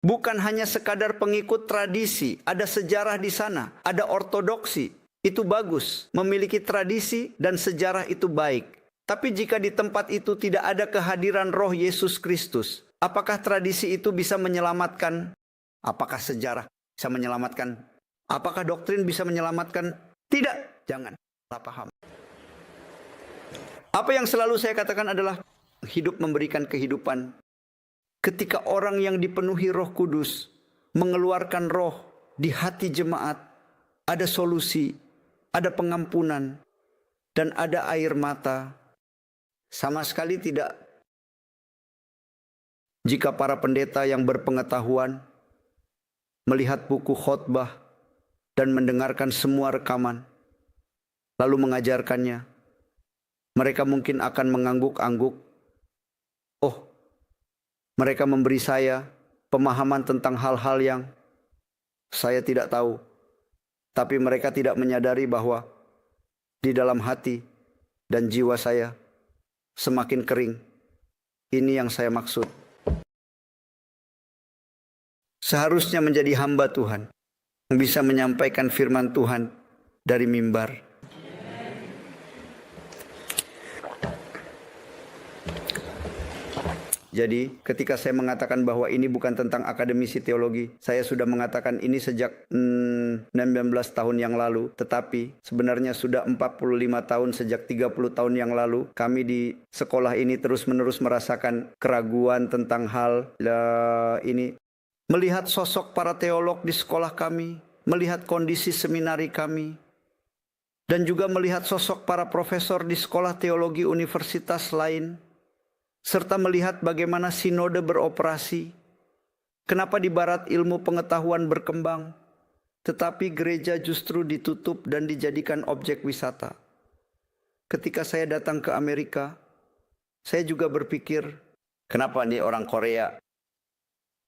Bukan hanya sekadar pengikut tradisi, ada sejarah di sana, ada ortodoksi. Itu bagus, memiliki tradisi dan sejarah itu baik. Tapi jika di tempat itu tidak ada kehadiran Roh Yesus Kristus, apakah tradisi itu bisa menyelamatkan? Apakah sejarah bisa menyelamatkan? Apakah doktrin bisa menyelamatkan? Tidak, jangan salah paham. Apa yang selalu saya katakan adalah hidup memberikan kehidupan. Ketika orang yang dipenuhi Roh Kudus mengeluarkan roh di hati jemaat, ada solusi, ada pengampunan, dan ada air mata. Sama sekali tidak. Jika para pendeta yang berpengetahuan melihat buku khotbah dan mendengarkan semua rekaman, lalu mengajarkannya, mereka mungkin akan mengangguk-angguk. Oh, mereka memberi saya pemahaman tentang hal-hal yang saya tidak tahu. Tapi mereka tidak menyadari bahwa di dalam hati dan jiwa saya semakin kering. Ini yang saya maksud. Seharusnya menjadi hamba Tuhan yang bisa menyampaikan firman Tuhan dari mimbar. Jadi ketika saya mengatakan bahwa ini bukan tentang akademisi teologi, saya sudah mengatakan ini sejak 19 tahun yang lalu. Tetapi sebenarnya sudah 45 tahun sejak 30 tahun yang lalu. Kami di sekolah ini terus-menerus merasakan keraguan tentang hal ini. Melihat sosok para teolog di sekolah kami, melihat kondisi seminari kami, dan juga melihat sosok para profesor di sekolah teologi universitas lain, serta melihat bagaimana sinode beroperasi. Kenapa di barat ilmu pengetahuan berkembang, tetapi gereja justru ditutup dan dijadikan objek wisata. Ketika saya datang ke Amerika, saya juga berpikir, kenapa nih orang Korea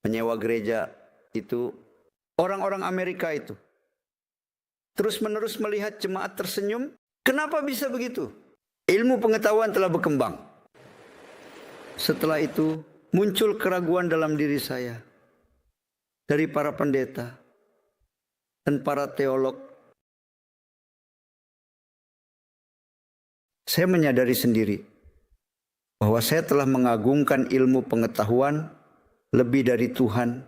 menyewa gereja itu, orang-orang Amerika itu terus-menerus melihat jemaat tersenyum. Kenapa bisa begitu? Ilmu pengetahuan telah berkembang. Setelah itu muncul keraguan dalam diri saya dari para pendeta dan para teolog. Saya menyadari sendiri bahwa saya telah mengagungkan ilmu pengetahuan lebih dari Tuhan